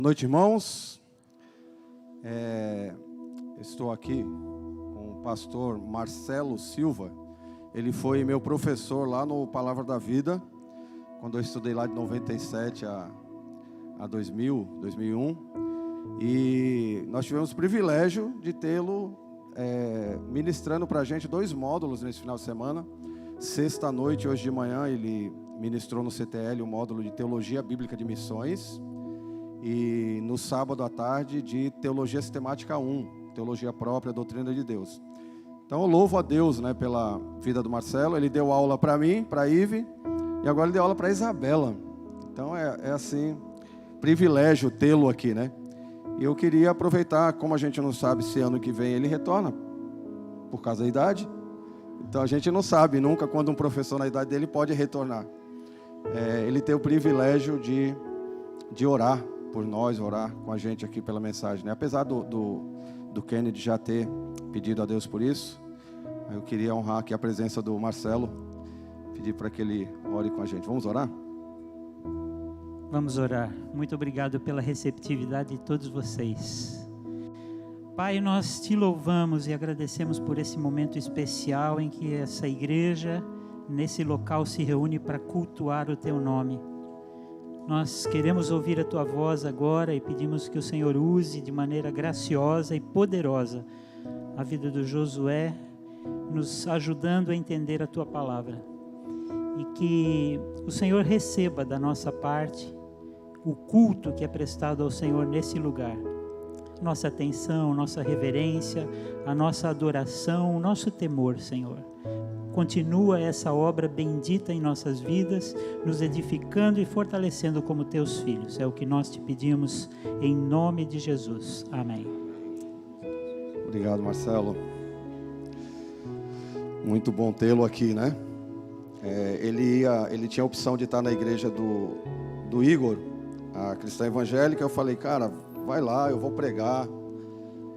Boa noite, irmãos. Estou aqui com o pastor Marcelo Silva. Ele foi meu professor lá no Palavra da Vida, quando eu estudei lá de 97 a 2001. E nós tivemos o privilégio de tê-lo ministrando para a gente 2 módulos nesse final de semana. Sexta-noite, hoje de manhã, ele ministrou no CTL o módulo de Teologia Bíblica de Missões. E no sábado à tarde de Teologia Sistemática 1, Teologia Própria, Doutrina de Deus. Então eu louvo a Deus, pela vida do Marcelo. Ele deu aula para mim, para a Ive, e agora ele deu aula para a Isabela. Então é assim, privilégio tê-lo aqui, E eu queria aproveitar, como a gente não sabe se ano que vem ele retorna, por causa da idade. Então a gente não sabe nunca quando um professor na idade dele pode retornar. Ele tem o privilégio de orar por nós, orar com a gente aqui pela mensagem, Apesar do Kennedy já ter pedido a Deus por isso, eu queria honrar aqui a presença do Marcelo, pedir para que ele ore com a gente. Vamos orar? Vamos orar. Muito obrigado pela receptividade de todos vocês. Pai, nós te louvamos e agradecemos por esse momento especial em que essa igreja, nesse local, se reúne para cultuar o teu nome. Nós queremos ouvir a tua voz agora e pedimos que o Senhor use de maneira graciosa e poderosa a vida do Josué, nos ajudando a entender a tua palavra. E que o Senhor receba da nossa parte o culto que é prestado ao Senhor nesse lugar. Nossa atenção, nossa reverência, a nossa adoração, o nosso temor, Senhor. Continua essa obra bendita em nossas vidas, nos edificando e fortalecendo como teus filhos. É o que nós te pedimos em nome de Jesus. Amém. Obrigado, Marcelo. Muito bom tê-lo aqui, Ele tinha a opção de estar na igreja do Igor, a cristã evangélica. Eu falei, cara, vai lá, eu vou pregar.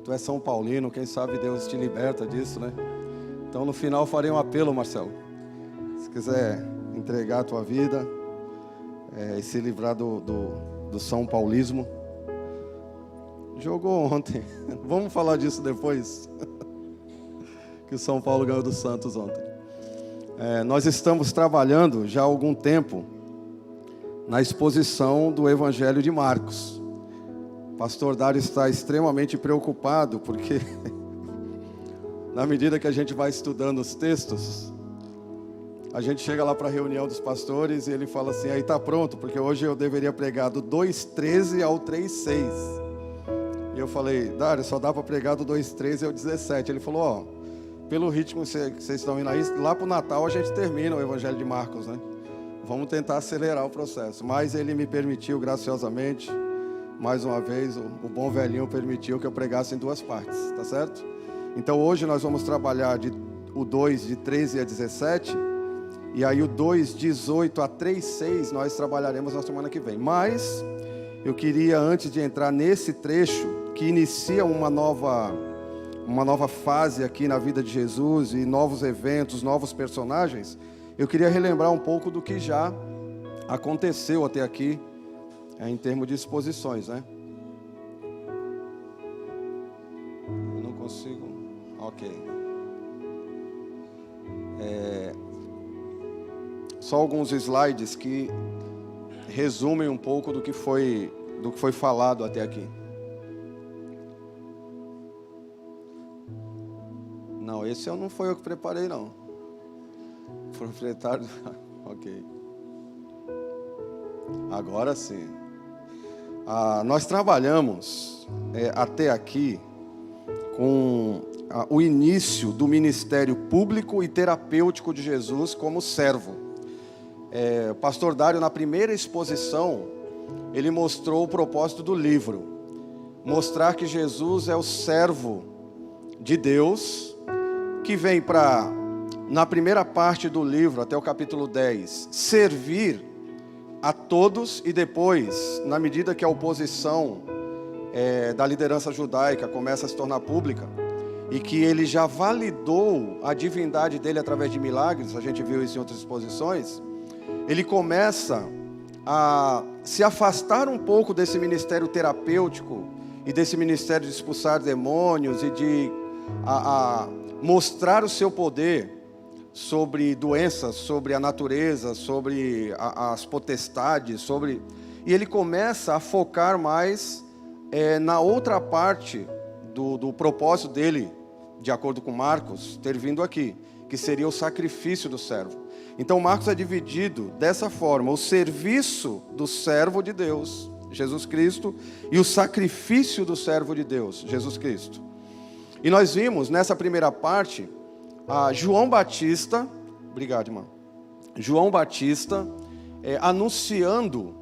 Tu é São Paulino, quem sabe Deus te liberta disso, Então, no final, farei um apelo, Marcelo. Se quiser entregar a tua vida e se livrar do São Paulismo. Jogou ontem. Vamos falar disso depois. Que o São Paulo ganhou do Santos ontem. Nós estamos trabalhando já há algum tempo na exposição do Evangelho de Marcos. O pastor Dário está extremamente preocupado, porque... na medida que a gente vai estudando os textos, a gente chega lá para a reunião dos pastores e ele fala assim, aí está pronto, porque hoje eu deveria pregar do 2:13 ao 3:6. E eu falei, Dário, só dá para pregar do 2:13 ao 17. Ele falou, pelo ritmo que vocês estão indo aí, lá para o Natal a gente termina o Evangelho de Marcos, Vamos tentar acelerar o processo. Mas ele me permitiu graciosamente, mais uma vez, o bom velhinho permitiu que eu pregasse em 2 partes, tá certo? Então hoje nós vamos trabalhar o 2 de 13 a 17, e aí o 2, 18 a 3:6 nós trabalharemos na semana que vem. Mas eu queria, antes de entrar nesse trecho, que inicia uma nova fase aqui na vida de Jesus, e novos eventos, novos personagens, eu queria relembrar um pouco do que já aconteceu até aqui, em termos de exposições, Eu não consigo... Ok. Só alguns slides que resumem um pouco do que foi falado até aqui. Não, esse não foi eu que preparei, não. Proprietário... Ok. Agora sim. Nós trabalhamos até aqui com o início do ministério público e terapêutico de Jesus como servo. O pastor Dário, na primeira exposição, ele mostrou o propósito do livro. Mostrar que Jesus é o servo de Deus, que vem para, na primeira parte do livro, até o capítulo 10, servir a todos, e depois, na medida que a oposição da liderança judaica começa a se tornar pública, e que ele já validou a divindade dele através de milagres, a gente viu isso em outras exposições, ele começa a se afastar um pouco desse ministério terapêutico e desse ministério de expulsar demônios e de mostrar o seu poder sobre doenças, sobre a natureza, sobre as potestades, e ele começa a focar mais na outra parte do propósito dele, de acordo com Marcos, ter vindo aqui, que seria o sacrifício do servo. Então Marcos é dividido dessa forma: o serviço do servo de Deus, Jesus Cristo, e o sacrifício do servo de Deus, Jesus Cristo. E nós vimos nessa primeira parte João Batista, obrigado, irmão, João Batista anunciando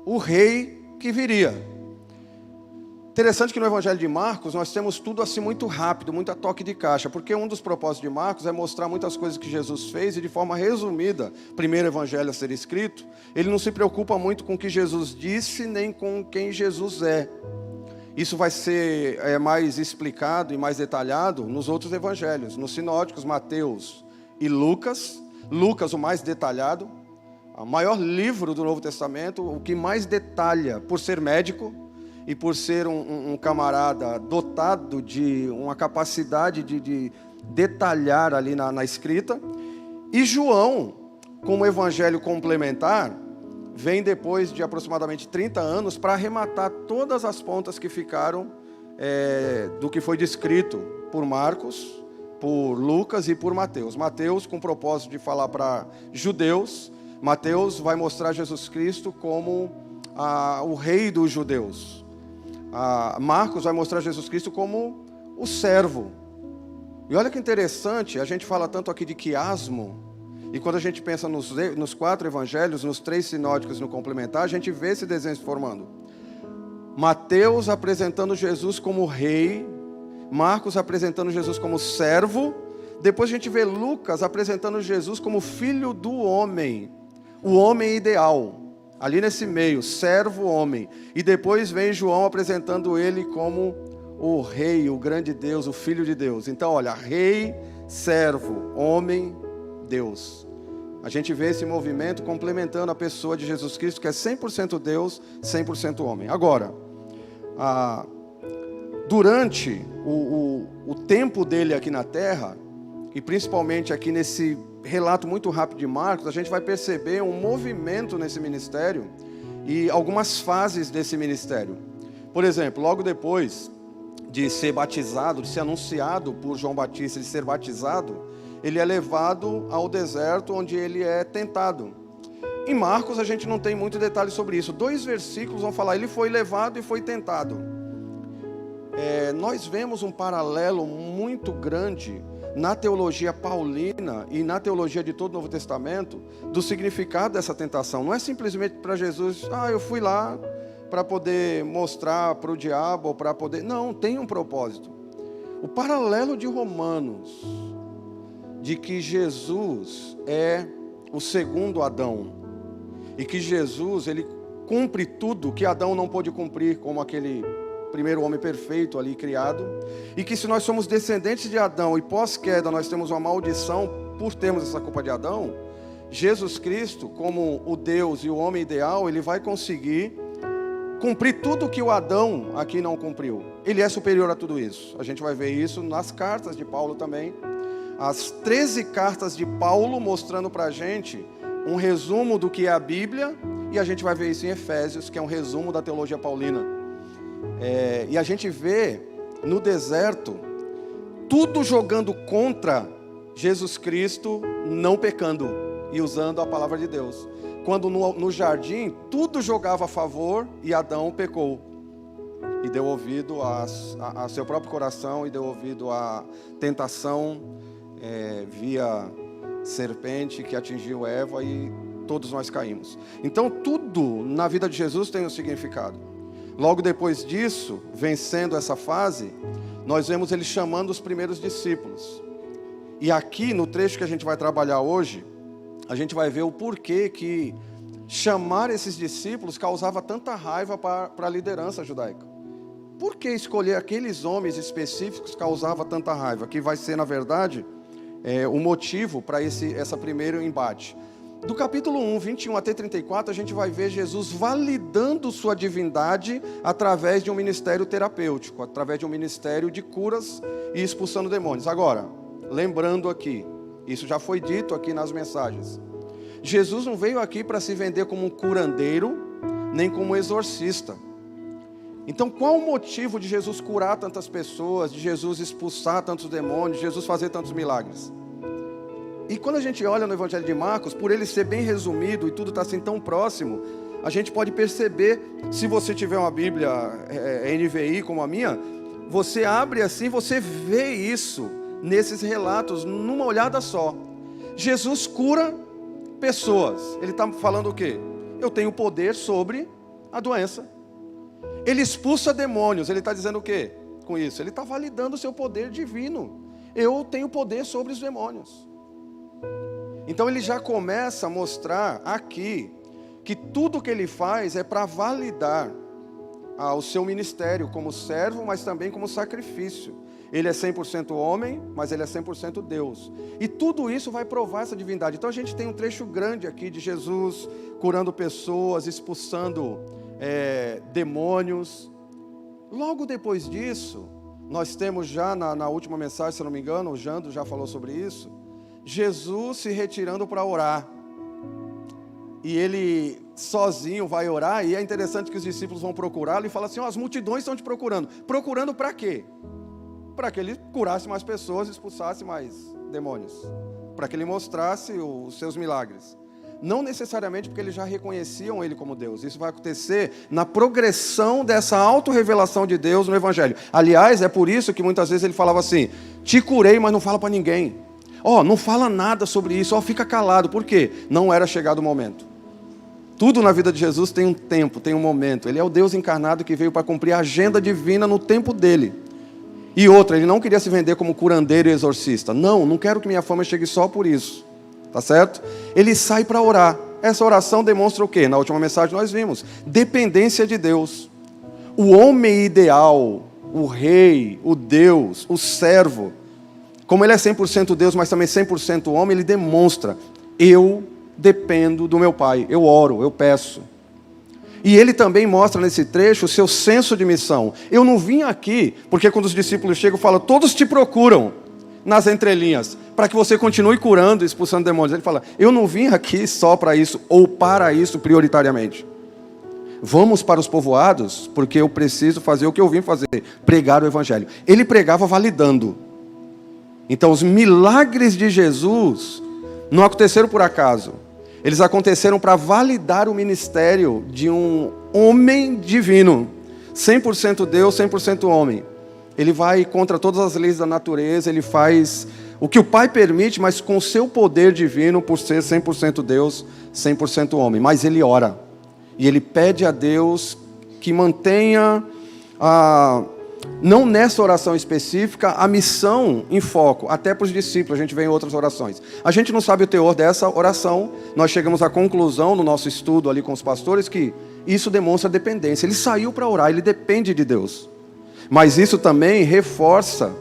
o rei que viria. Interessante que no Evangelho de Marcos nós temos tudo assim muito rápido, muito a toque de caixa, porque um dos propósitos de Marcos é mostrar muitas coisas que Jesus fez e de forma resumida, primeiro Evangelho a ser escrito, ele não se preocupa muito com o que Jesus disse, nem com quem Jesus é. Isso vai ser mais explicado e mais detalhado nos outros evangelhos, nos sinóticos, Mateus e Lucas. Lucas, o mais detalhado, o maior livro do Novo Testamento, o que mais detalha, por ser médico e por ser um camarada dotado de uma capacidade de detalhar ali na escrita. E João, como evangelho complementar, vem depois de aproximadamente 30 anos para arrematar todas as pontas que ficaram do que foi descrito por Marcos, por Lucas e por Mateus. Mateus com o propósito de falar para judeus. Mateus vai mostrar Jesus Cristo como o rei dos judeus. Marcos vai mostrar Jesus Cristo como o servo. E olha que interessante, a gente fala tanto aqui de quiasmo, e quando a gente pensa nos 4 evangelhos, nos 3 sinóticos e no complementar, a gente vê esse desenho se formando. Mateus apresentando Jesus como rei, Marcos apresentando Jesus como servo, depois a gente vê Lucas apresentando Jesus como filho do homem, o homem ideal, ali nesse meio, servo, homem. E depois vem João apresentando ele como o rei, o grande Deus, o filho de Deus. Então olha, rei, servo, homem, Deus. A gente vê esse movimento complementando a pessoa de Jesus Cristo, que é 100% Deus, 100% homem. Agora, durante o tempo dele aqui na terra, e principalmente aqui nesse relato muito rápido de Marcos, a gente vai perceber um movimento nesse ministério e algumas fases desse ministério. Por exemplo, logo depois de ser batizado, de ser anunciado por João Batista, de ser batizado, ele é levado ao deserto, onde ele é tentado. Em Marcos a gente não tem muito detalhe sobre isso. 2 versículos vão falar, ele foi levado e foi tentado. Nós vemos um paralelo muito grande na teologia paulina e na teologia de todo o Novo Testamento, do significado dessa tentação. Não é simplesmente para Jesus, eu fui lá para poder mostrar para o diabo, ou para poder... Não, tem um propósito. O paralelo de Romanos, de que Jesus é o segundo Adão, e que Jesus, ele cumpre tudo que Adão não pôde cumprir, como aquele primeiro homem perfeito ali criado, e que se nós somos descendentes de Adão e pós-queda nós temos uma maldição por termos essa culpa de Adão, Jesus Cristo, como o Deus e o homem ideal, ele vai conseguir cumprir tudo que o Adão aqui não cumpriu. Ele é superior a tudo isso. A gente vai ver isso nas cartas de Paulo também. As 13 cartas de Paulo mostrando para a gente um resumo do que é a Bíblia, e a gente vai ver isso em Efésios, que é um resumo da teologia paulina. E a gente vê no deserto tudo jogando contra Jesus Cristo, não pecando e usando a palavra de Deus. Quando no jardim tudo jogava a favor e Adão pecou e deu ouvido a seu próprio coração, e deu ouvido à tentação via serpente que atingiu Eva, e todos nós caímos. Então tudo na vida de Jesus tem um significado. Logo depois disso, vencendo essa fase, nós vemos ele chamando os primeiros discípulos. E aqui no trecho que a gente vai trabalhar hoje, a gente vai ver o porquê que chamar esses discípulos causava tanta raiva para a liderança judaica. Por que escolher aqueles homens específicos causava tanta raiva? Que vai ser, na verdade, o motivo para esse primeiro embate. Do capítulo 1, 21 até 34, a gente vai ver Jesus validando sua divindade através de um ministério terapêutico, através de um ministério de curas e expulsando demônios. Agora, lembrando aqui, isso já foi dito aqui nas mensagens, Jesus não veio aqui para se vender como um curandeiro, nem como um exorcista. Então, qual o motivo de Jesus curar tantas pessoas, de Jesus expulsar tantos demônios, de Jesus fazer tantos milagres? E quando a gente olha no Evangelho de Marcos, por ele ser bem resumido e tudo está assim tão próximo, a gente pode perceber, se você tiver uma Bíblia NVI como a minha, você abre assim, você vê isso nesses relatos, numa olhada só. Jesus cura pessoas. Ele está falando o quê? Eu tenho poder sobre a doença. Ele expulsa demônios. Ele está dizendo o quê com isso? Ele está validando o seu poder divino. Eu tenho poder sobre os demônios. Então ele já começa a mostrar aqui que tudo que ele faz é para validar o seu ministério como servo, mas também como sacrifício. Ele é 100% homem, mas ele é 100% Deus. E tudo isso vai provar essa divindade. Então a gente tem um trecho grande aqui de Jesus curando pessoas, expulsando demônios. Logo depois disso, nós temos já na última mensagem, se não me engano, o Jandro já falou sobre isso, Jesus se retirando para orar. E ele sozinho vai orar, e é interessante que os discípulos vão procurá-lo e falam assim, as multidões estão te procurando. Procurando para quê? Para que ele curasse mais pessoas, expulsasse mais demônios. Para que ele mostrasse os seus milagres. Não necessariamente porque eles já reconheciam ele como Deus. Isso vai acontecer na progressão dessa autorrevelação de Deus no Evangelho. Aliás, é por isso que muitas vezes ele falava assim, te curei, mas não fala para ninguém. Não fala nada sobre isso, fica calado. Por quê? Não era chegado o momento. Tudo na vida de Jesus tem um tempo, tem um momento. Ele é o Deus encarnado que veio para cumprir a agenda divina no tempo dele. E outra, ele não queria se vender como curandeiro e exorcista. Não quero que minha fama chegue só por isso. Tá certo? Ele sai para orar. Essa oração demonstra o quê? Na última mensagem nós vimos. Dependência de Deus. O homem ideal, o rei, o Deus, o servo, como ele é 100% Deus, mas também 100% homem, ele demonstra, eu dependo do meu Pai, eu oro, eu peço. E ele também mostra nesse trecho o seu senso de missão. Eu não vim aqui, porque quando os discípulos chegam, falam, todos te procuram, nas entrelinhas, para que você continue curando e expulsando demônios. Ele fala, eu não vim aqui só para isso, ou para isso prioritariamente. Vamos para os povoados, porque eu preciso fazer o que eu vim fazer, pregar o Evangelho. Ele pregava validando. Então, os milagres de Jesus não aconteceram por acaso. Eles aconteceram para validar o ministério de um homem divino. 100% Deus, 100% homem. Ele vai contra todas as leis da natureza, ele faz o que o Pai permite, mas com o seu poder divino, por ser 100% Deus, 100% homem. Mas ele ora. E ele pede a Deus que mantenha não nessa oração específica, a missão em foco, até para os discípulos, a gente vê em outras orações. A gente não sabe o teor dessa oração, nós chegamos à conclusão no nosso estudo ali com os pastores que isso demonstra dependência. Ele saiu para orar, ele depende de Deus. Mas isso também reforça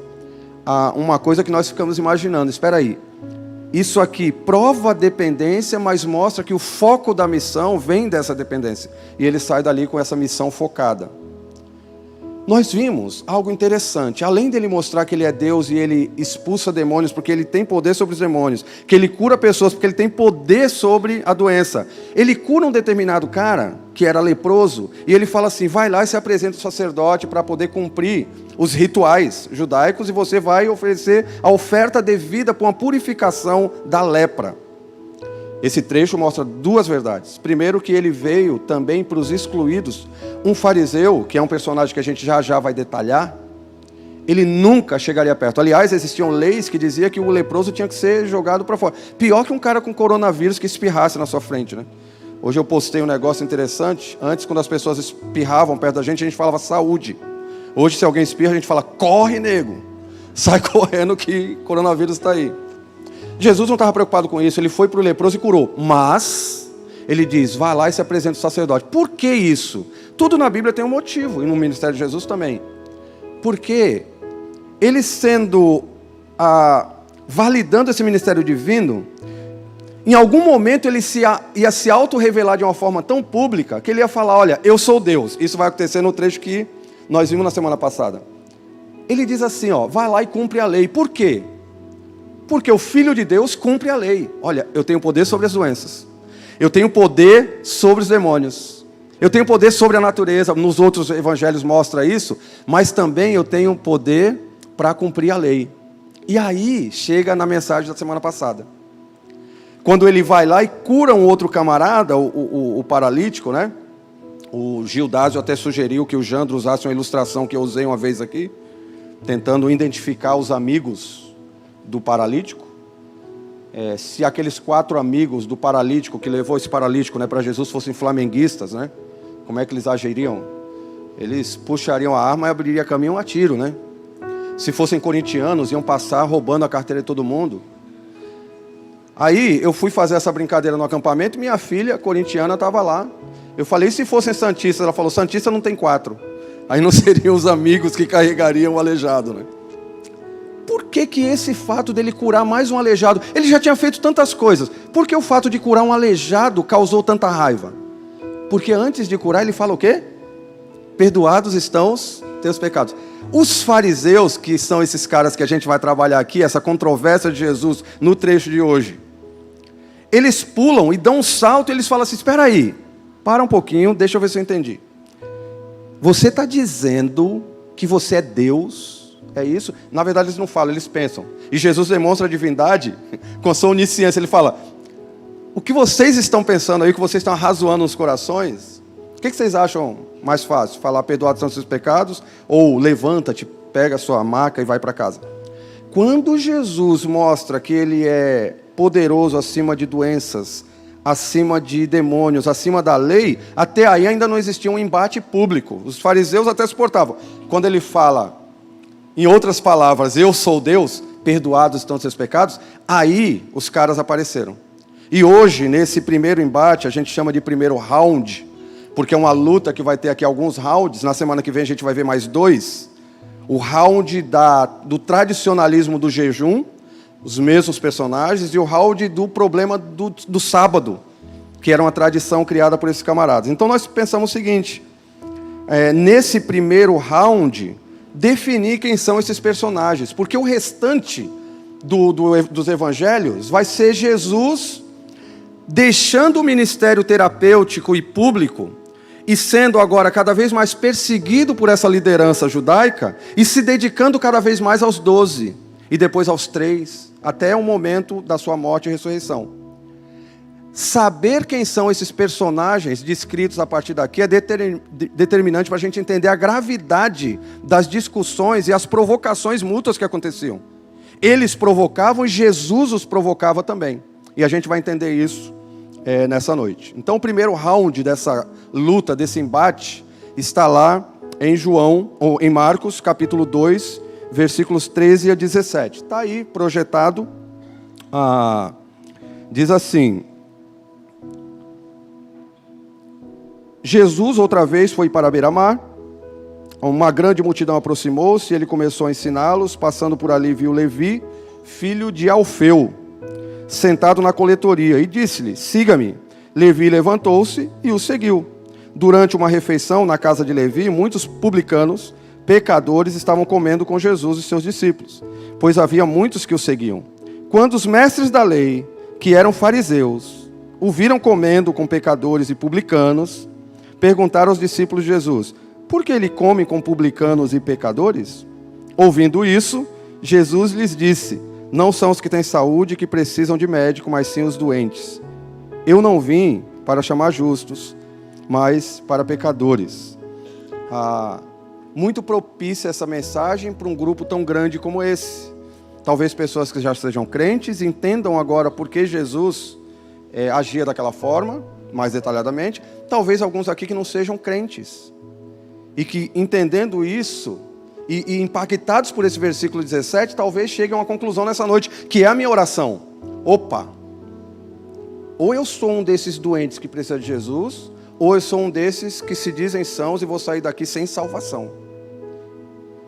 uma coisa que nós ficamos imaginando. Espera aí, isso aqui prova a dependência, mas mostra que o foco da missão vem dessa dependência. E ele sai dali com essa missão focada. Nós vimos algo interessante. Além dele mostrar que ele é Deus e ele expulsa demônios porque ele tem poder sobre os demônios, que ele cura pessoas porque ele tem poder sobre a doença. Ele cura um determinado cara que era leproso e ele fala assim, vai lá e se apresenta ao sacerdote para poder cumprir os rituais judaicos e você vai oferecer a oferta devida para uma purificação da lepra. Esse trecho mostra duas verdades. Primeiro, que ele veio também para os excluídos. Um fariseu, que é um personagem que a gente já vai detalhar, ele nunca chegaria perto. Aliás, existiam leis que diziam que o leproso tinha que ser jogado para fora. Pior que um cara com coronavírus que espirrasse na sua frente, né? Hoje eu postei um negócio interessante. Antes, quando as pessoas espirravam perto da gente falava saúde. Hoje, se alguém espirra, a gente fala, corre, nego. Sai correndo que coronavírus está aí. Jesus não estava preocupado com isso, ele foi para o leproso e curou. Mas, ele diz, vá lá e se apresenta ao sacerdote. Por que isso? Tudo na Bíblia tem um motivo, e no ministério de Jesus também. Porque ele sendo, validando esse ministério divino, em algum momento ele ia se auto-revelar de uma forma tão pública, que ele ia falar, olha, eu sou Deus. Isso vai acontecer no trecho que nós vimos na semana passada. Ele diz assim, ó, vai lá e cumpre a lei. Por quê? Porque o Filho de Deus cumpre a lei. Olha, eu tenho poder sobre as doenças. Eu tenho poder sobre os demônios. Eu tenho poder sobre a natureza. Nos outros evangelhos mostra isso. Mas também eu tenho poder para cumprir a lei. E aí chega na mensagem da semana passada. Quando ele vai lá e cura um outro camarada, o paralítico, né? O Gildásio até sugeriu que o Jandro usasse uma ilustração que eu usei uma vez aqui, tentando identificar os amigos do paralítico. Se aqueles 4 amigos do paralítico, que levou esse paralítico, né, para Jesus, fossem flamenguistas, né? Como é que eles agiriam? Eles puxariam a arma e abririam caminho a tiro, né? Se fossem corintianos, iam passar roubando a carteira de todo mundo. Aí eu fui fazer essa brincadeira no acampamento e minha filha corintiana estava lá. Eu falei, e se fossem santistas? Ela falou, santista não tem 4. Aí não seriam os amigos que carregariam o aleijado, né? Por que esse fato dele curar mais um aleijado? Ele já tinha feito tantas coisas. Por que o fato de curar um aleijado causou tanta raiva? Porque antes de curar ele fala o quê? Perdoados estão os teus pecados. Os fariseus, que são esses caras que a gente vai trabalhar aqui, essa controvérsia de Jesus no trecho de hoje, eles pulam e dão um salto e eles falam assim, espera aí, para um pouquinho, deixa eu ver se eu entendi. Você está dizendo que você é Deus? É isso? Na verdade eles não falam, eles pensam. E Jesus demonstra a divindade com a sua onisciência. Ele fala, o que vocês estão pensando aí, o que vocês estão arrazoando nos corações, o que vocês acham mais fácil? Falar perdoados são os seus pecados? Ou levanta-te, pega a sua maca e vai para casa? Quando Jesus mostra que ele é poderoso acima de doenças, acima de demônios, acima da lei, até aí ainda não existia um embate público. Os fariseus até suportavam. Quando ele fala, em outras palavras, eu sou Deus, perdoados estão os seus pecados, aí os caras apareceram. E hoje, nesse primeiro embate, a gente chama de primeiro round, porque é uma luta que vai ter aqui alguns rounds, na semana que vem a gente vai ver mais 2. O round do tradicionalismo do jejum, os mesmos personagens, e o round do problema do sábado, que era uma tradição criada por esses camaradas. Então nós pensamos o seguinte, nesse primeiro round, definir quem são esses personagens, porque o restante dos evangelhos vai ser Jesus deixando o ministério terapêutico e público, e sendo agora cada vez mais perseguido por essa liderança judaica, e se dedicando cada vez mais aos 12, e depois aos 3, até o momento da sua morte e ressurreição. Saber quem são esses personagens descritos a partir daqui é determinante para a gente entender a gravidade das discussões e as provocações mútuas que aconteciam. Eles provocavam e Jesus os provocava também. E a gente vai entender isso nessa noite. Então o primeiro round dessa luta, desse embate, está lá em Marcos, capítulo 2, versículos 13 a 17. Está aí projetado. Diz assim, Jesus outra vez foi para a beira-mar, uma grande multidão aproximou-se, ele começou a ensiná-los, passando por ali viu Levi, filho de Alfeu, sentado na coletoria, e disse-lhe, siga-me. Levi levantou-se e o seguiu. Durante uma refeição na casa de Levi, muitos publicanos, pecadores, estavam comendo com Jesus e seus discípulos, pois havia muitos que o seguiam. Quando os mestres da lei, que eram fariseus, o viram comendo com pecadores e publicanos, perguntaram aos discípulos de Jesus, por que ele come com publicanos e pecadores? Ouvindo isso, Jesus lhes disse, não são os que têm saúde que precisam de médico, mas sim os doentes. Eu não vim para chamar justos, mas para pecadores. Muito propícia essa mensagem para um grupo tão grande como esse. Talvez pessoas que já sejam crentes entendam agora por que Jesus agia daquela forma, mais detalhadamente. Talvez alguns aqui que não sejam crentes. E que entendendo isso, e impactados por esse versículo 17, talvez cheguem a uma conclusão nessa noite, que é a minha oração. Opa! Ou eu sou um desses doentes que precisa de Jesus, ou eu sou um desses que se dizem sãos e vou sair daqui sem salvação.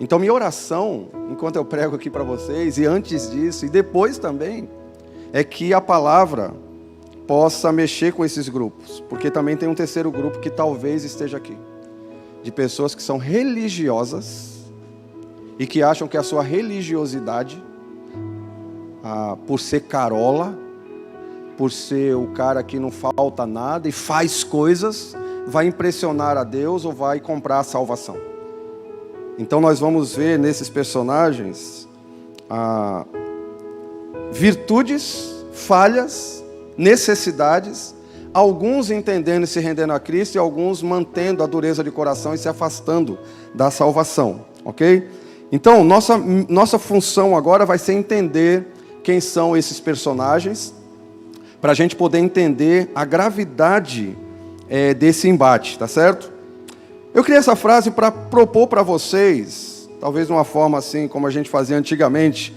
Então minha oração, enquanto eu prego aqui para vocês, e antes disso, e depois também, é que a palavra possa mexer com esses grupos, porque também tem um terceiro grupo que talvez esteja aqui, de pessoas que são religiosas e que acham que a sua religiosidade, por ser carola, por ser o cara que não falta nada e faz coisas, vai impressionar a Deus ou vai comprar a salvação. Então nós vamos ver nesses personagens virtudes, falhas, necessidades, alguns entendendo e se rendendo a Cristo e alguns mantendo a dureza de coração e se afastando da salvação, ok? Então nossa função agora vai ser entender quem são esses personagens, para a gente poder entender a gravidade desse embate, tá certo? Eu criei essa frase para propor para vocês, talvez de uma forma assim como a gente fazia antigamente,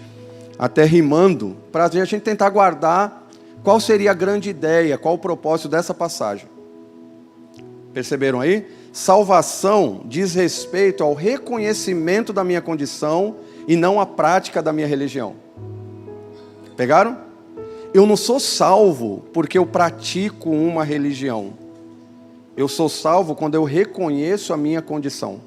até rimando, para a gente tentar guardar qual seria a grande ideia, qual o propósito dessa passagem. Perceberam aí? Salvação diz respeito ao reconhecimento da minha condição e não à prática da minha religião. Pegaram? Eu não sou salvo porque eu pratico uma religião. Eu sou salvo quando eu reconheço a minha condição.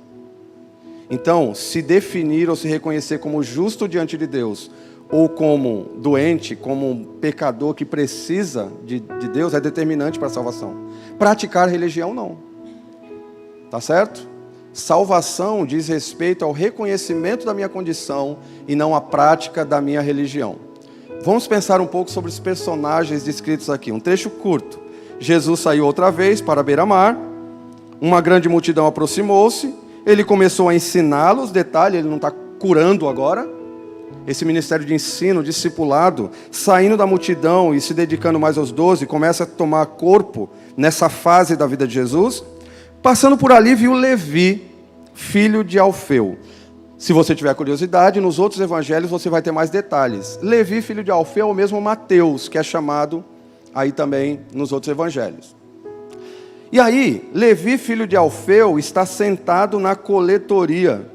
Então, se definir ou se reconhecer como justo diante de Deus, ou como doente, como um pecador que precisa de Deus, é determinante para a salvação. Praticar religião, não. Tá certo? Salvação diz respeito ao reconhecimento da minha condição e não à prática da minha religião. Vamos pensar um pouco sobre os personagens descritos aqui. Um trecho curto. Jesus saiu outra vez para a beira-mar. Uma grande multidão aproximou-se. Ele começou a ensiná-los. Detalhe, ele não está curando agora. Esse ministério de ensino, discipulado, saindo da multidão e se dedicando mais aos 12, começa a tomar corpo nessa fase da vida de Jesus. Passando por ali, viu Levi, filho de Alfeu. Se você tiver curiosidade, nos outros evangelhos você vai ter mais detalhes. Levi, filho de Alfeu, é o mesmo Mateus, que é chamado aí também nos outros evangelhos. E aí, Levi, filho de Alfeu, está sentado na coletoria.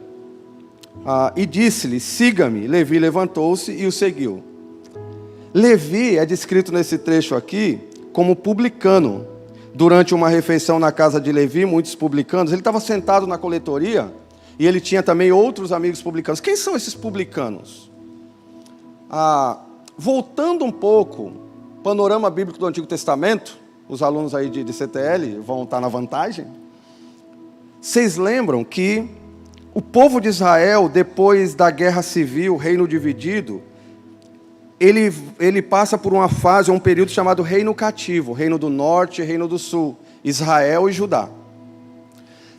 E disse-lhe, siga-me. Levi levantou-se e o seguiu. Levi é descrito nesse trecho aqui como publicano. Durante uma refeição na casa de Levi, muitos publicanos, ele estava sentado na coletoria e ele tinha também outros amigos publicanos. Quem são esses publicanos? Voltando um pouco, panorama bíblico do Antigo Testamento, os alunos aí de CTL vão estar na vantagem. Vocês lembram que o povo de Israel, depois da guerra civil, reino dividido, ele passa por uma fase, um período chamado reino cativo, reino do norte e reino do sul, Israel e Judá.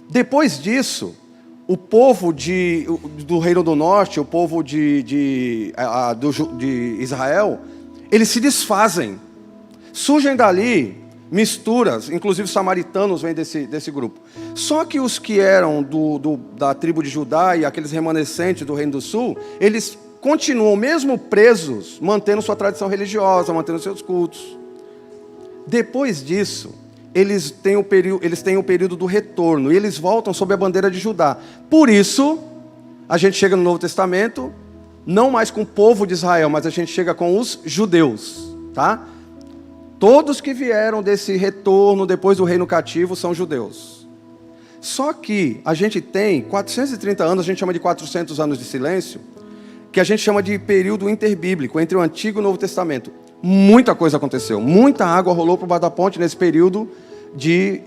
Depois disso, o povo do reino do norte, o povo de Israel, eles se desfazem, surgem dali misturas, inclusive os samaritanos vêm desse grupo. Só que os que eram da tribo de Judá e aqueles remanescentes do reino do sul, eles continuam, mesmo presos, mantendo sua tradição religiosa, mantendo seus cultos. Depois disso, eles têm o período do retorno, e eles voltam sob a bandeira de Judá. Por isso, a gente chega no Novo Testamento, não mais com o povo de Israel, mas a gente chega com os judeus, tá? Todos que vieram desse retorno depois do reino cativo são judeus. Só que a gente tem 430 anos, a gente chama de 400 anos de silêncio, que a gente chama de período interbíblico, entre o Antigo e o Novo Testamento. Muita coisa aconteceu, muita água rolou por baixo da ponte nesse período de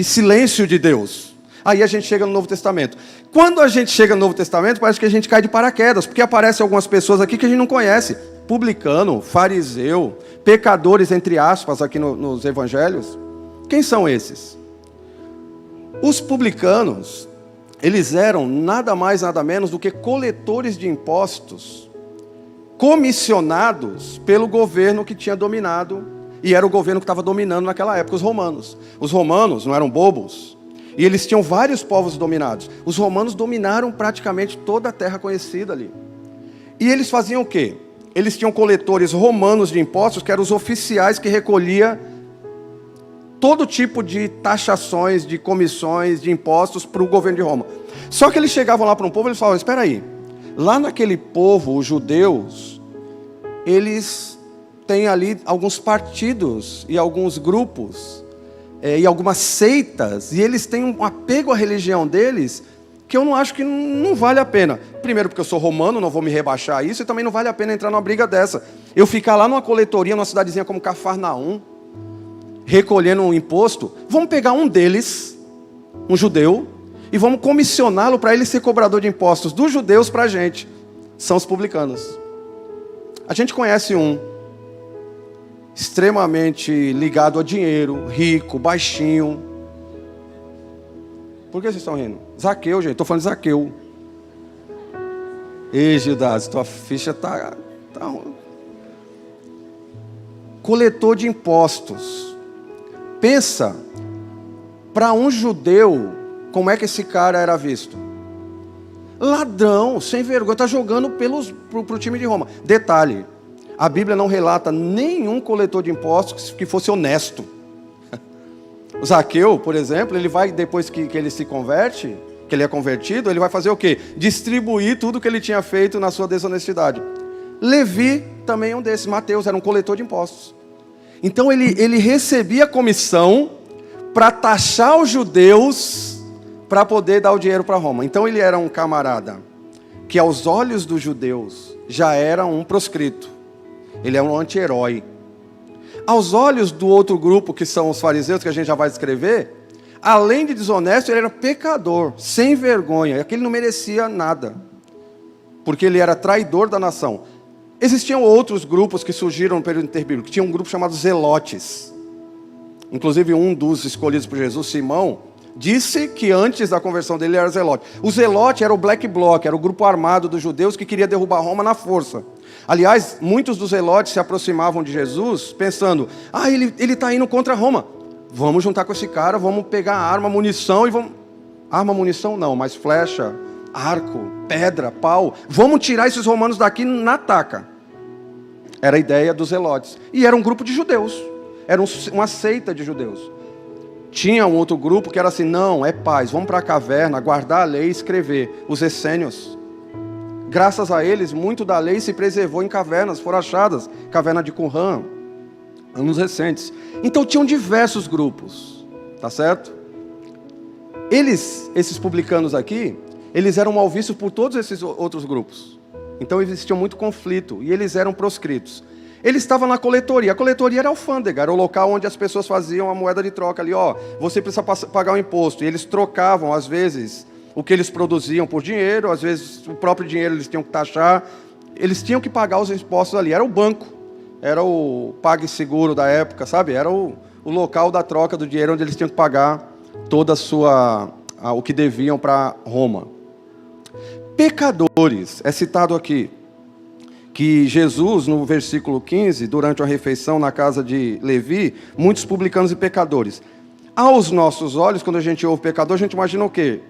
silêncio de Deus. Aí a gente chega no Novo Testamento. Quando a gente chega no Novo Testamento, parece que a gente cai de paraquedas, porque aparecem algumas pessoas aqui que a gente não conhece. Publicano, fariseu, pecadores, entre aspas, aqui nos evangelhos. Quem são esses? Os publicanos, eles eram nada mais, nada menos do que coletores de impostos, comissionados pelo governo que tinha dominado, e era o governo que estava dominando naquela época, os romanos. Os romanos não eram bobos, e eles tinham vários povos dominados. Os romanos dominaram praticamente toda a terra conhecida ali. E eles faziam o quê? Eles tinham coletores romanos de impostos, que eram os oficiais que recolhiam todo tipo de taxações, de comissões, de impostos para o governo de Roma. Só que eles chegavam lá para um povo e eles falavam, espera aí, lá naquele povo, os judeus, eles tem ali alguns partidos e alguns grupos e algumas seitas, e eles têm um apego à religião deles que eu não acho que não vale a pena. Primeiro porque eu sou romano, não vou me rebaixar a isso, e também não vale a pena entrar numa briga dessa. Eu ficar lá numa coletoria, numa cidadezinha como Cafarnaum, recolhendo um imposto, vamos pegar um deles, um judeu, e vamos comissioná-lo para ele ser cobrador de impostos dos judeus para a gente. São os publicanos. A gente conhece um, extremamente ligado a dinheiro, rico, baixinho. Por que vocês estão rindo? Zaqueu, gente, estou falando de Zaqueu. Ei, Gildas, tua ficha tá... Coletor de impostos. Pensa, para um judeu, como é que esse cara era visto? Ladrão, sem vergonha, está jogando pro time de Roma. Detalhe, a Bíblia não relata nenhum coletor de impostos que fosse honesto. O Zaqueu, por exemplo, ele vai, depois que ele se converte, que ele é convertido, ele vai fazer o quê? Distribuir tudo que ele tinha feito na sua desonestidade. Levi também é um desses. Mateus era um coletor de impostos. Então ele recebia comissão para taxar os judeus para poder dar o dinheiro para Roma. Então ele era um camarada que aos olhos dos judeus já era um proscrito. Ele é um anti-herói. Aos olhos do outro grupo, que são os fariseus, que a gente já vai descrever, além de desonesto, ele era pecador, sem vergonha. Aquele não merecia nada, porque ele era traidor da nação. Existiam outros grupos que surgiram no período interbíblico. Tinha um grupo chamado Zelotes. Inclusive um dos escolhidos por Jesus, Simão, disse que antes da conversão dele era Zelote. O Zelote era o Black Bloc, era o grupo armado dos judeus que queria derrubar Roma na força. Aliás, muitos dos Zelotes se aproximavam de Jesus pensando, ele está indo contra Roma. Vamos juntar com esse cara, vamos pegar arma, munição e vamos... Arma, munição não, mas flecha, arco, pedra, pau. Vamos tirar esses romanos daqui na taca. Era a ideia dos Zelotes. E era um grupo de judeus. Era uma seita de judeus. Tinha um outro grupo que era assim, não, é paz, vamos para a caverna, guardar a lei e escrever. Os essênios. Graças a eles, muito da lei se preservou em cavernas, foram achadas. Caverna de Qumran, anos recentes. Então tinham diversos grupos, tá certo? Esses publicanos aqui, eles eram mal vistos por todos esses outros grupos. Então existia muito conflito e eles eram proscritos. Eles estavam na coletoria. A coletoria era a alfândega, era o local onde as pessoas faziam a moeda de troca ali. Você precisa pagar o imposto. E eles trocavam, às vezes, o que eles produziam por dinheiro, às vezes o próprio dinheiro eles tinham que taxar. Eles tinham que pagar os impostos ali. Era o banco, era o PagSeguro da época, sabe? Era o local da troca do dinheiro onde eles tinham que pagar toda o que deviam para Roma. Pecadores, é citado aqui, que Jesus, no versículo 15, durante uma refeição na casa de Levi, muitos publicanos e pecadores. Aos nossos olhos, quando a gente ouve pecador, a gente imagina o quê?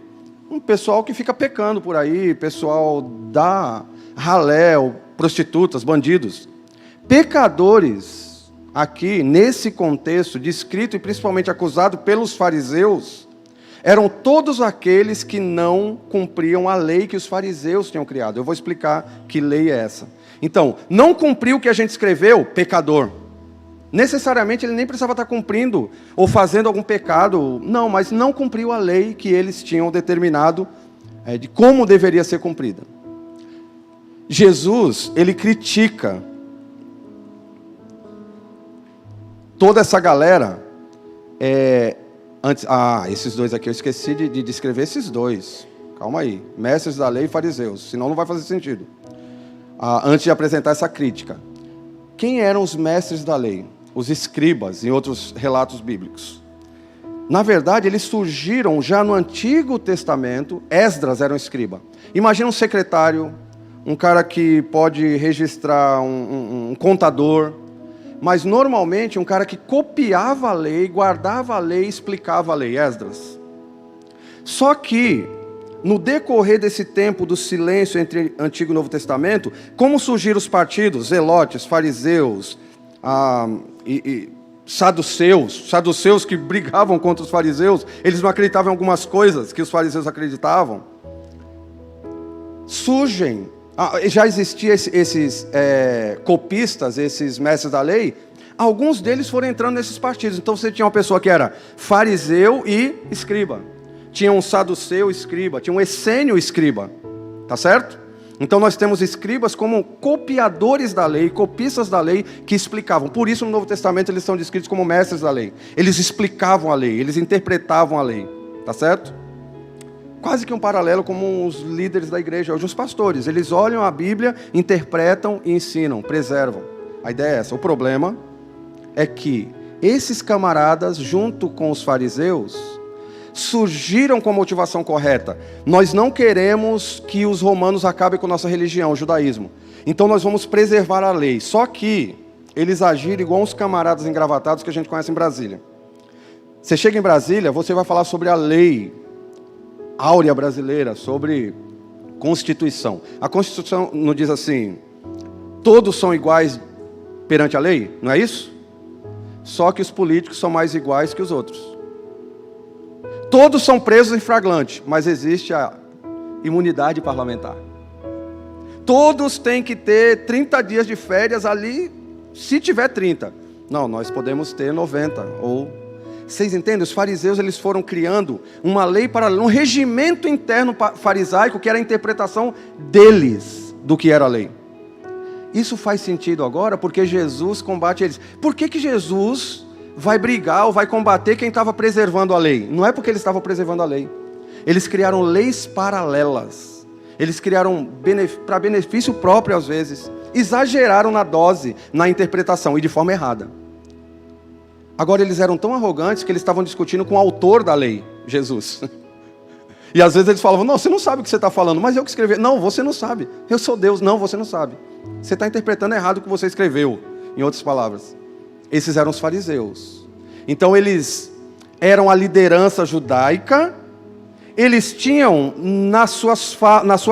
Um pessoal que fica pecando por aí, pessoal da ralé, prostitutas, bandidos. Pecadores, aqui, nesse contexto, descrito e principalmente acusado pelos fariseus, eram todos aqueles que não cumpriam a lei que os fariseus tinham criado. Eu vou explicar que lei é essa. Então, não cumpriu o que a gente escreveu, pecador. Necessariamente ele nem precisava estar cumprindo ou fazendo algum pecado, não, mas não cumpriu a lei que eles tinham determinado de como deveria ser cumprida. Jesus, ele critica toda essa galera. Esses dois aqui, eu esqueci de descrever esses dois. Calma aí, mestres da lei e fariseus, senão não vai fazer sentido. Antes de apresentar essa crítica. Quem eram os mestres da lei? Os escribas, em outros relatos bíblicos. Na verdade, eles surgiram já no Antigo Testamento. Esdras era um escriba. Imagina um secretário, um cara que pode registrar um contador, mas normalmente um cara que copiava a lei, guardava a lei e explicava a lei, Esdras. Só que, no decorrer desse tempo do silêncio entre Antigo e Novo Testamento, como surgiram os partidos, zelotes, fariseus, saduceus que brigavam contra os fariseus, eles não acreditavam em algumas coisas que os fariseus acreditavam. Surgem Já existiam esses copistas, esses mestres da lei. Alguns deles foram entrando nesses partidos. Então você tinha uma pessoa que era fariseu e escriba. Tinha um saduceu escriba. Tinha um essênio escriba. Tá certo? Então nós temos escribas como copiadores da lei, copistas da lei, que explicavam. Por isso no Novo Testamento eles são descritos como mestres da lei. Eles explicavam a lei, eles interpretavam a lei. Tá certo? Quase que um paralelo como os líderes da igreja, hoje os pastores. Eles olham a Bíblia, interpretam e ensinam, preservam. A ideia é essa. O problema é que esses camaradas, junto com os fariseus, surgiram com a motivação correta. Nós não queremos que os romanos acabem com a nossa religião, o judaísmo. Então nós vamos preservar a lei. Só que eles agiram igual uns camaradas engravatados que a gente conhece em Brasília. Você chega em Brasília, você vai falar sobre a lei áurea brasileira, sobre Constituição. A Constituição não diz assim, todos são iguais perante a lei? Não é isso? Só que os políticos são mais iguais que os outros. Todos são presos em flagrante, mas existe a imunidade parlamentar. Todos têm que ter 30 dias de férias ali, se tiver 30. Não, nós podemos ter 90 ou... Vocês entendem? Os fariseus eles foram criando uma lei paralela, um regimento interno farisaico que era a interpretação deles do que era a lei. Isso faz sentido agora porque Jesus combate eles. Por que Jesus vai brigar ou vai combater quem estava preservando a lei? Não é porque eles estavam preservando a lei. Eles criaram leis paralelas. Eles criaram para benefício próprio às vezes. Exageraram na dose, na interpretação e de forma errada. Agora eles eram tão arrogantes que eles estavam discutindo com o autor da lei, Jesus. E às vezes eles falavam, não, você não sabe o que você está falando, mas eu que escrevi. Não, você não sabe, eu sou Deus. Não, você não sabe. Você está interpretando errado o que você escreveu, em outras palavras. Esses eram os fariseus. Então eles eram a liderança judaica, eles tinham na sua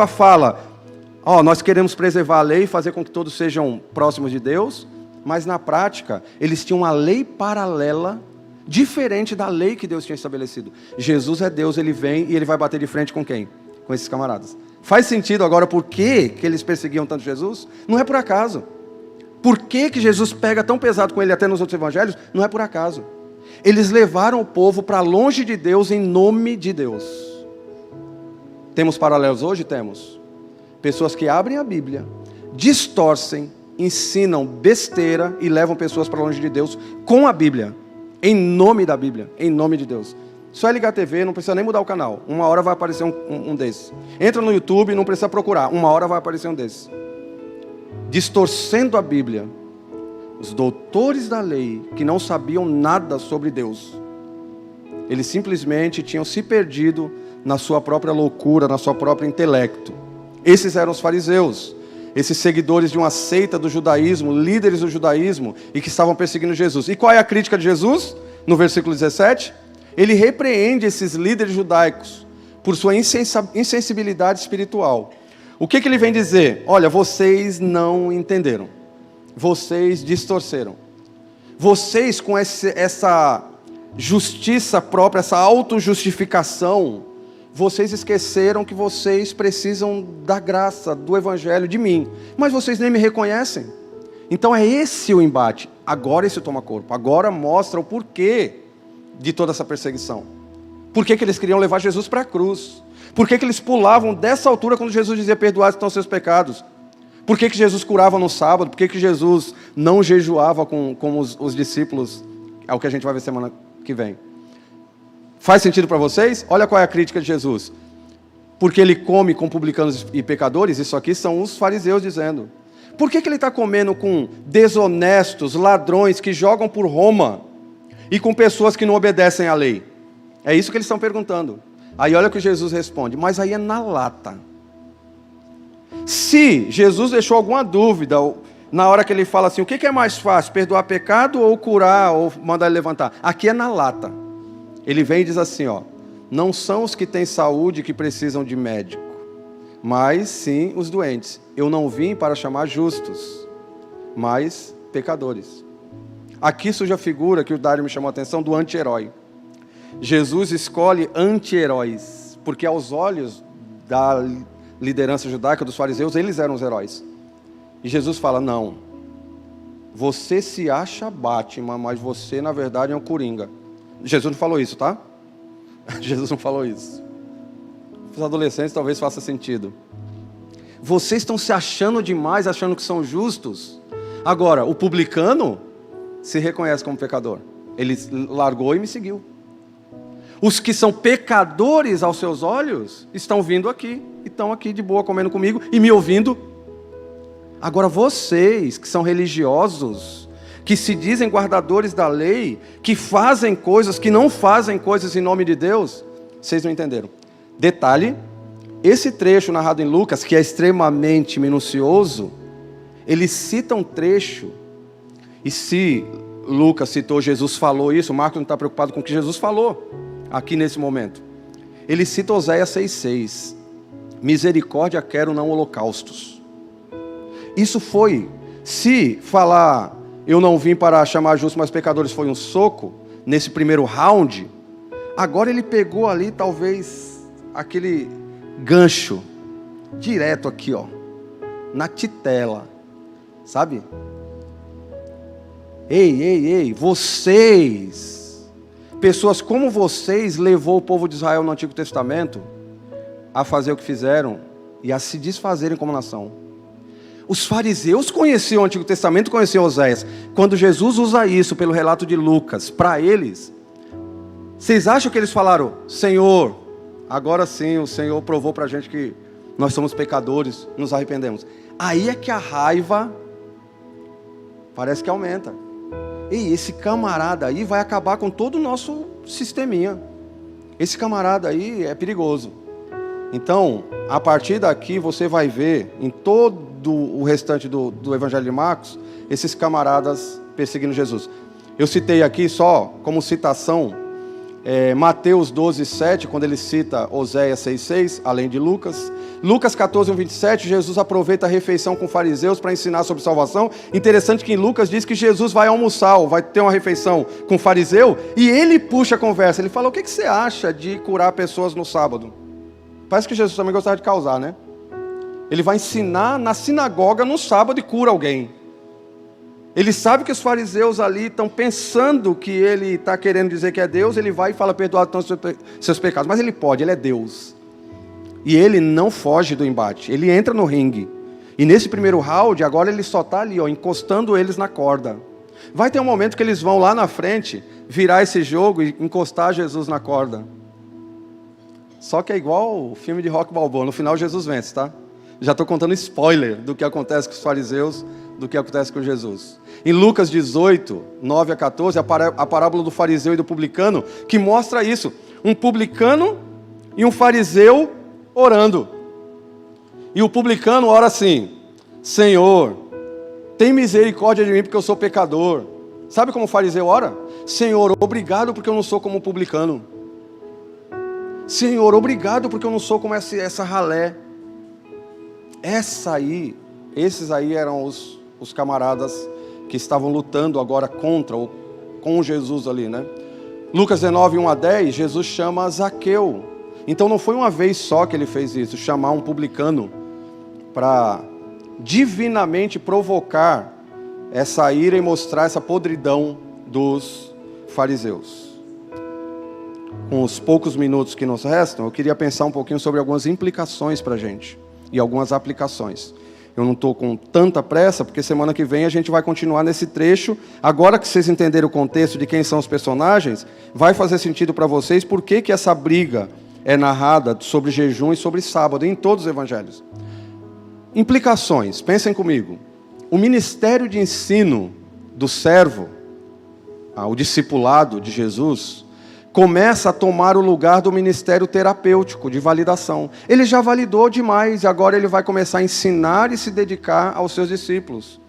fala, nós queremos preservar a lei e fazer com que todos sejam próximos de Deus. Mas na prática, eles tinham uma lei paralela, diferente da lei que Deus tinha estabelecido. Jesus é Deus, ele vem e ele vai bater de frente com quem? Com esses camaradas. Faz sentido agora por que eles perseguiam tanto Jesus? Não é por acaso. Por que Jesus pega tão pesado com ele até nos outros evangelhos? Não é por acaso. Eles levaram o povo para longe de Deus em nome de Deus. Temos paralelos hoje? Temos. Pessoas que abrem a Bíblia, distorcem, ensinam besteira e levam pessoas para longe de Deus com a Bíblia, em nome da Bíblia, em nome de Deus. Só é ligar a TV, não precisa nem mudar o canal, uma hora vai aparecer um desses. Entra no YouTube, não precisa procurar, uma hora vai aparecer um desses. Distorcendo a Bíblia, os doutores da lei, que não sabiam nada sobre Deus, eles simplesmente tinham se perdido na sua própria loucura, na sua própria intelecto. Esses eram os fariseus. Esses seguidores de uma seita do judaísmo, líderes do judaísmo, e que estavam perseguindo Jesus. E qual é a crítica de Jesus? No versículo 17, ele repreende esses líderes judaicos por sua insensibilidade espiritual. O que ele vem dizer? Olha, vocês não entenderam. Vocês distorceram. Vocês com essa justiça própria, essa autojustificação, vocês esqueceram que vocês precisam da graça, do evangelho, de mim. Mas vocês nem me reconhecem. Então é esse o embate. Agora isso toma corpo. Agora mostra o porquê de toda essa perseguição. Por que eles queriam levar Jesus para a cruz? Por que eles pulavam dessa altura quando Jesus dizia, perdoados estão os seus pecados? Por que Jesus curava no sábado? Por que Jesus não jejuava com os discípulos? É o que a gente vai ver semana que vem. Faz sentido para vocês? Olha qual é a crítica de Jesus. Porque ele come com publicanos e pecadores, isso aqui são os fariseus dizendo. Por que ele está comendo com desonestos, ladrões que jogam por Roma e com pessoas que não obedecem à lei? É isso que eles estão perguntando. Aí olha o que Jesus responde, mas aí é na lata. Se Jesus deixou alguma dúvida, na hora que ele fala assim, o que é mais fácil, perdoar pecado ou curar, ou mandar ele levantar? Aqui é na lata. Ele vem e diz assim, não são os que têm saúde que precisam de médico, mas sim os doentes. Eu não vim para chamar justos, mas pecadores. Aqui surge a figura que o Dário me chamou a atenção do anti-herói. Jesus escolhe anti-heróis, porque aos olhos liderança judaica dos fariseus, eles eram os heróis. E Jesus fala, não, você se acha Batman, mas você na verdade é um coringa. Jesus não falou isso, tá? Jesus não falou isso. Os adolescentes talvez faça sentido. Vocês estão se achando demais, achando que são justos. Agora, o publicano se reconhece como pecador. Ele largou e me seguiu. Os que são pecadores aos seus olhos estão vindo aqui. Estão aqui de boa comendo comigo e me ouvindo. Agora vocês que são religiosos, que se dizem guardadores da lei, que fazem coisas, que não fazem coisas em nome de Deus, vocês não entenderam. Detalhe, esse trecho narrado em Lucas, que é extremamente minucioso, ele cita um trecho, e se Lucas citou Jesus falou isso, Marcos não está preocupado com o que Jesus falou aqui nesse momento. Ele cita Oséias 6,6, misericórdia quero, não holocaustos. Isso foi, se falar, eu não vim para chamar justos, mas pecadores, foi um soco, nesse primeiro round, agora ele pegou ali, talvez, aquele gancho, direto aqui, ó, na titela, sabe? Ei, vocês, pessoas como vocês, levou o povo de Israel no Antigo Testamento a fazer o que fizeram e a se desfazerem como nação. Os fariseus conheciam o Antigo Testamento, conheciam Oséias. Quando Jesus usa isso pelo relato de Lucas, para eles, vocês acham que eles falaram, Senhor, agora sim o Senhor provou para a gente que nós somos pecadores, nos arrependemos. Aí é que a raiva parece que aumenta. E esse camarada aí vai acabar com todo o nosso sisteminha. Esse camarada aí é perigoso. Então, a partir daqui você vai ver em todo o restante do Evangelho de Marcos, esses camaradas perseguindo Jesus. Eu citei aqui só como citação, Mateus 12,7, quando ele cita Oséias 6,6, além de Lucas. Lucas 14,27, Jesus aproveita a refeição com fariseus para ensinar sobre salvação. Interessante que em Lucas diz que Jesus vai almoçar, ou vai ter uma refeição com o fariseu, e ele puxa a conversa, ele fala, o que você acha de curar pessoas no sábado? Parece que Jesus também gostava de causar, né? Ele vai ensinar na sinagoga no sábado e cura alguém. Ele sabe que os fariseus ali estão pensando que ele está querendo dizer que é Deus, ele vai e fala, perdoado estão seus pecados. Mas ele pode, ele é Deus. E ele não foge do embate, ele entra no ringue. E nesse primeiro round, agora ele só está ali, ó, encostando eles na corda. Vai ter um momento que eles vão lá na frente, virar esse jogo e encostar Jesus na corda. Só que é igual o filme de Rocky Balboa, no final Jesus vence, tá? Já estou contando spoiler do que acontece com os fariseus, do que acontece com Jesus. Em Lucas 18, 9 a 14, a parábola do fariseu e do publicano, que mostra isso. Um publicano e um fariseu orando. E o publicano ora assim, Senhor, tem misericórdia de mim porque eu sou pecador. Sabe como o fariseu ora? Senhor, obrigado porque eu não sou como o publicano. Senhor, obrigado porque eu não sou como essa ralé. Esses aí eram os camaradas que estavam lutando agora contra, ou com Jesus ali, né? Lucas 19, 1 a 10, Jesus chama Zaqueu. Então não foi uma vez só que ele fez isso, chamar um publicano para divinamente provocar essa ira e mostrar essa podridão dos fariseus. Com os poucos minutos que nos restam, eu queria pensar um pouquinho sobre algumas implicações para a gente e algumas aplicações. Eu não estou com tanta pressa, porque semana que vem a gente vai continuar nesse trecho. Agora que vocês entenderam o contexto de quem são os personagens, vai fazer sentido para vocês por que essa briga é narrada sobre jejum e sobre sábado, em todos os evangelhos. Implicações, pensem comigo. O ministério de ensino do servo, o discipulado de Jesus, começa a tomar o lugar do ministério terapêutico, de validação. Ele já validou demais, e agora ele vai começar a ensinar e se dedicar aos seus discípulos.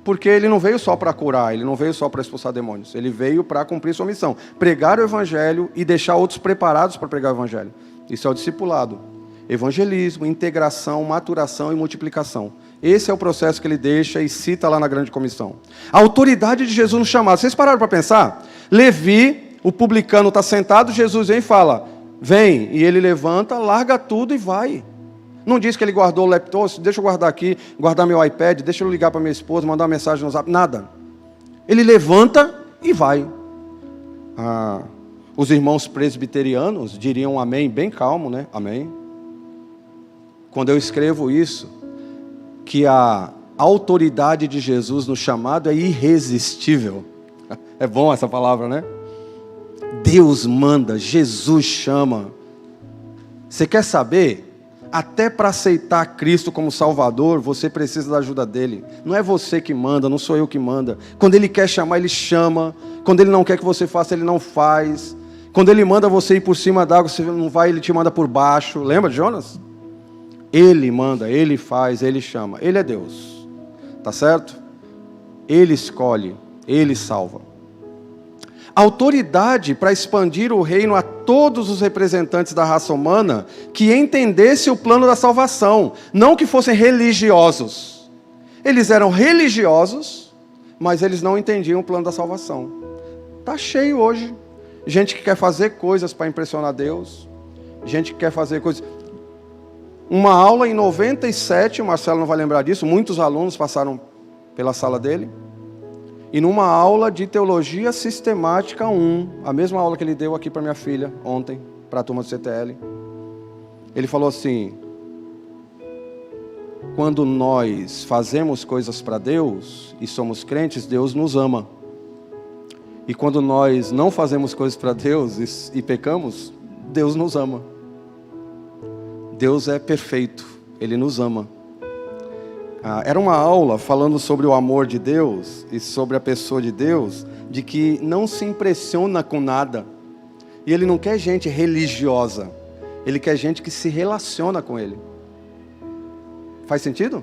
Porque ele não veio só para curar, ele não veio só para expulsar demônios, ele veio para cumprir sua missão, pregar o evangelho e deixar outros preparados para pregar o evangelho. Isso é o discipulado. Evangelismo, integração, maturação e multiplicação. Esse é o processo que ele deixa e cita lá na grande comissão. A autoridade de Jesus no chamado. Vocês pararam para pensar? Levi, o publicano, está sentado, Jesus vem e fala, vem, e ele levanta, larga tudo e vai. Não diz que ele guardou o laptop, deixa eu guardar aqui, guardar meu iPad, deixa eu ligar para minha esposa, mandar uma mensagem no Zap, nada. Ele levanta e vai. Os irmãos presbiterianos diriam amém, bem calmo, né? Amém. Quando eu escrevo isso, que a autoridade de Jesus no chamado é irresistível. É bom essa palavra, né? Deus manda, Jesus chama. Você quer saber? Até para aceitar Cristo como Salvador, você precisa da ajuda dele. Não é você que manda, não sou eu que manda. Quando ele quer chamar, ele chama. Quando ele não quer que você faça, ele não faz. Quando ele manda você ir por cima d'água, você não vai, ele te manda por baixo. Lembra de Jonas? Ele manda, ele faz, ele chama. Ele é Deus. Tá certo? Ele escolhe, ele salva. Autoridade para expandir o reino a todos os representantes da raça humana que entendesse o plano da salvação, não que fossem religiosos. Eles eram religiosos, mas eles não entendiam o plano da salvação. Está cheio hoje, gente que quer fazer coisas para impressionar Deus, gente que quer fazer coisas. Uma aula em 97, o Marcelo não vai lembrar disso, muitos alunos passaram pela sala dele. E numa aula de Teologia Sistemática 1, a mesma aula que ele deu aqui para minha filha ontem, para a turma do CTL, ele falou assim: quando nós fazemos coisas para Deus e somos crentes, Deus nos ama. E quando nós não fazemos coisas para Deus e pecamos, Deus nos ama. Deus é perfeito, Ele nos ama. Era uma aula falando sobre o amor de Deus e sobre a pessoa de Deus, de que não se impressiona com nada. E Ele não quer gente religiosa, Ele quer gente que se relaciona com Ele. Faz sentido?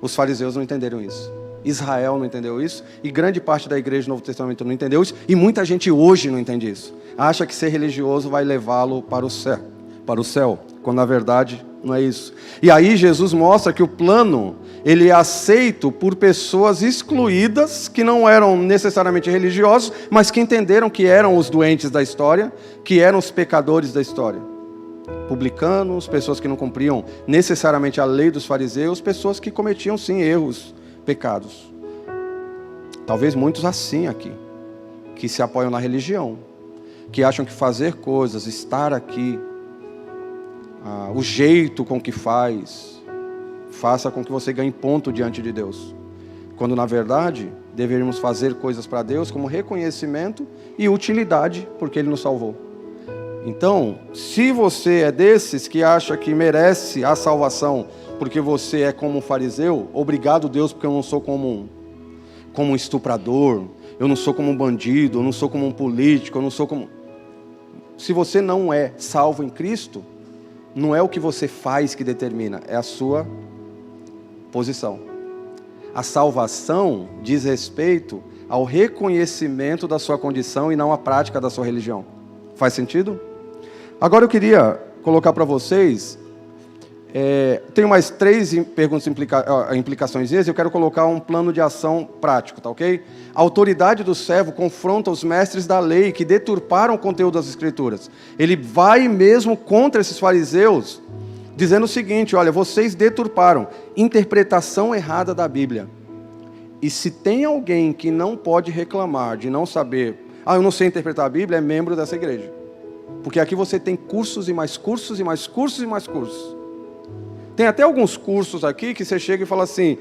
Os fariseus não entenderam isso. Israel não entendeu isso. E grande parte da igreja do Novo Testamento não entendeu isso. E muita gente hoje não entende isso. Acha que ser religioso vai levá-lo para o céu, quando na verdade não é isso. E aí Jesus mostra que o plano, ele é aceito por pessoas excluídas, que não eram necessariamente religiosos, mas que entenderam que eram os doentes da história, que eram os pecadores da história. Publicanos, pessoas que não cumpriam necessariamente a lei dos fariseus, pessoas que cometiam sim erros, pecados. Talvez muitos assim aqui, que se apoiam na religião, que acham que fazer coisas, estar aqui, o jeito com que faça com que você ganhe ponto diante de Deus. Quando na verdade, deveríamos fazer coisas para Deus como reconhecimento e utilidade, porque Ele nos salvou. Então, se você é desses que acha que merece a salvação porque você é como um fariseu, obrigado Deus, porque eu não sou como um estuprador, eu não sou como um bandido, eu não sou como um político, eu não sou como... Se você não é salvo em Cristo, não é o que você faz que determina, é a sua posição. A salvação diz respeito ao reconhecimento da sua condição e não à prática da sua religião. Faz sentido? Agora eu queria colocar para vocês, tenho mais 3 perguntas, implicações, e eu quero colocar um plano de ação prático, tá ok? A autoridade do servo confronta os mestres da lei que deturparam o conteúdo das Escrituras. Ele vai mesmo contra esses fariseus, dizendo o seguinte: olha, vocês deturparam, interpretação errada da Bíblia. E se tem alguém que não pode reclamar de não saber, eu não sei interpretar a Bíblia, é membro dessa igreja. Porque aqui você tem cursos e mais cursos e mais cursos e mais cursos. Tem até alguns cursos aqui que você chega e fala assim: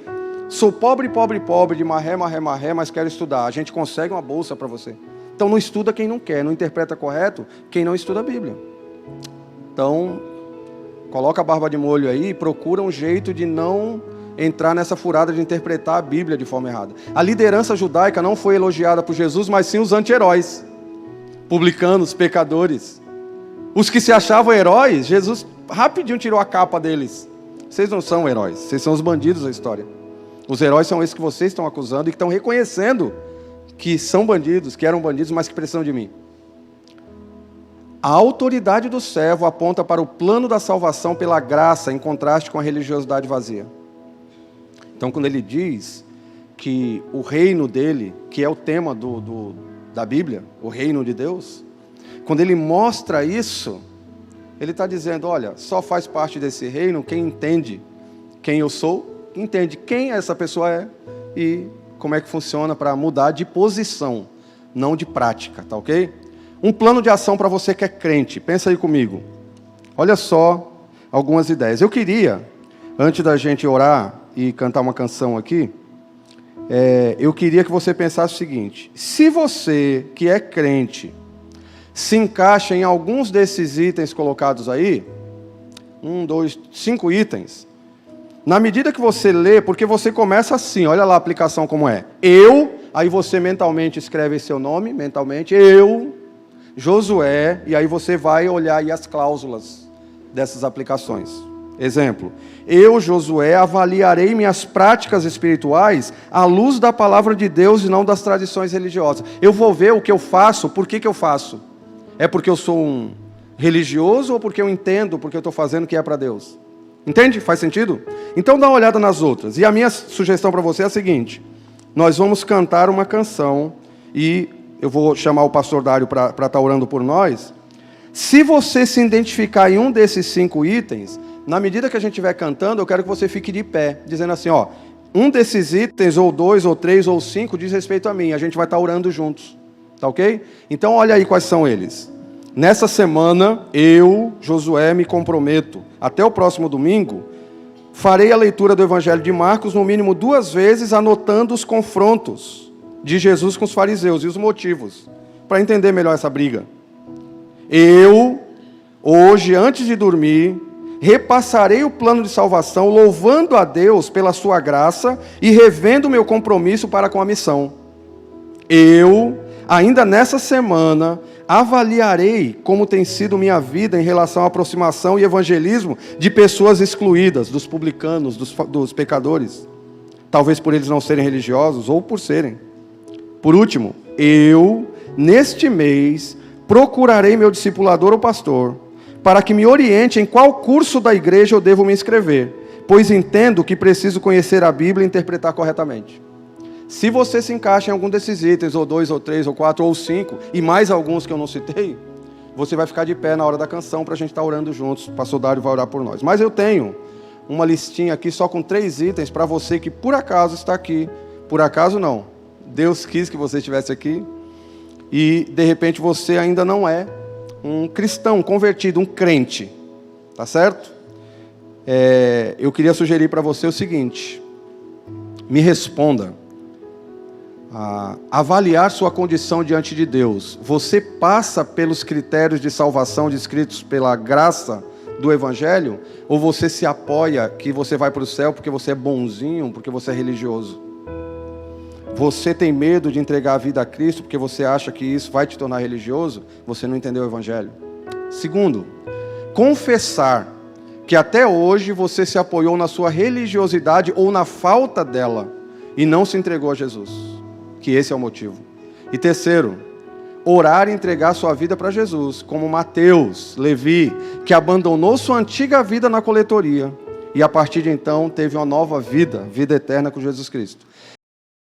sou pobre, pobre, pobre, de marré, marré, marré, mas quero estudar. A gente consegue uma bolsa para você. Então não estuda quem não quer, não interpreta correto quem não estuda a Bíblia. Então, coloca a barba de molho aí e procura um jeito de não entrar nessa furada de interpretar a Bíblia de forma errada. A liderança judaica não foi elogiada por Jesus, mas sim os anti-heróis. Publicanos, pecadores. Os que se achavam heróis, Jesus rapidinho tirou a capa deles. Vocês não são heróis, vocês são os bandidos da história. Os heróis são esses que vocês estão acusando e que estão reconhecendo que são bandidos, que eram bandidos, mas que precisam de mim. A autoridade do servo aponta para o plano da salvação pela graça, em contraste com a religiosidade vazia. Então, quando ele diz que o reino dele, que é o tema da Bíblia, o reino de Deus, quando ele mostra isso, Ele está dizendo, olha, só faz parte desse reino quem entende quem eu sou, entende quem essa pessoa é e como é que funciona para mudar de posição, não de prática, tá ok? Um plano de ação para você que é crente, pensa aí comigo. Olha só algumas ideias. Eu queria, antes da gente orar e cantar uma canção aqui, eu queria que você pensasse o seguinte: se você que é crente se encaixa em alguns desses itens colocados aí, 1, 2, 5 itens, na medida que você lê, porque você começa assim, olha lá a aplicação como é. Aí você mentalmente escreve seu nome, mentalmente, Josué, e aí você vai olhar aí as cláusulas dessas aplicações. Exemplo, eu, Josué, avaliarei minhas práticas espirituais à luz da palavra de Deus e não das tradições religiosas. Eu vou ver o que eu faço, por que eu faço? É porque eu sou um religioso ou porque eu entendo, porque eu estou fazendo o que é para Deus? Entende? Faz sentido? Então dá uma olhada nas outras. E a minha sugestão para você é a seguinte: nós vamos cantar uma canção e eu vou chamar o pastor Dário para estar orando por nós. Se você se identificar em um desses 5 itens, na medida que a gente estiver cantando, eu quero que você fique de pé, dizendo assim, ó, um desses itens, ou 2, ou 3, ou 5, diz respeito a mim. A gente vai estar orando juntos. Tá ok? Então olha aí quais são eles. Nessa semana, eu, Josué, me comprometo, até o próximo domingo, farei a leitura do Evangelho de Marcos no mínimo 2 vezes, anotando os confrontos de Jesus com os fariseus e os motivos, para entender melhor essa briga. Eu, hoje, antes de dormir, repassarei o plano de salvação, louvando a Deus pela sua graça e revendo meu compromisso para com a missão. Eu, ainda nessa semana, avaliarei como tem sido minha vida em relação à aproximação e evangelismo de pessoas excluídas, dos publicanos, dos pecadores. Talvez por eles não serem religiosos ou por serem. Por último, eu, neste mês, procurarei meu discipulador ou pastor, para que me oriente em qual curso da igreja eu devo me inscrever, pois entendo que preciso conhecer a Bíblia e interpretar corretamente. Se você se encaixa em algum desses itens, ou 2, ou 3, ou 4, ou 5, e mais alguns que eu não citei, você vai ficar de pé na hora da canção para a gente estar orando juntos. O pastor Dário vai orar por nós. Mas eu tenho uma listinha aqui só com 3 itens para você que por acaso está aqui. Por acaso não. Deus quis que você estivesse aqui. E de repente você ainda não é um cristão, um convertido, um crente. Tá certo? Eu queria sugerir para você o seguinte: me responda. Avaliar sua condição diante de Deus. Você passa pelos critérios de salvação descritos pela graça do Evangelho? Ou você se apoia que você vai para o céu porque você é bonzinho, porque você é religioso? Você tem medo de entregar a vida a Cristo porque você acha que isso vai te tornar religioso? Você não entendeu o Evangelho. Segundo, confessar que até hoje você se apoiou na sua religiosidade ou na falta dela e não se entregou a Jesus. Que esse é o motivo. E terceiro, orar e entregar sua vida para Jesus, como Mateus, Levi, que abandonou sua antiga vida na coletoria e a partir de então teve uma nova vida, vida eterna com Jesus Cristo.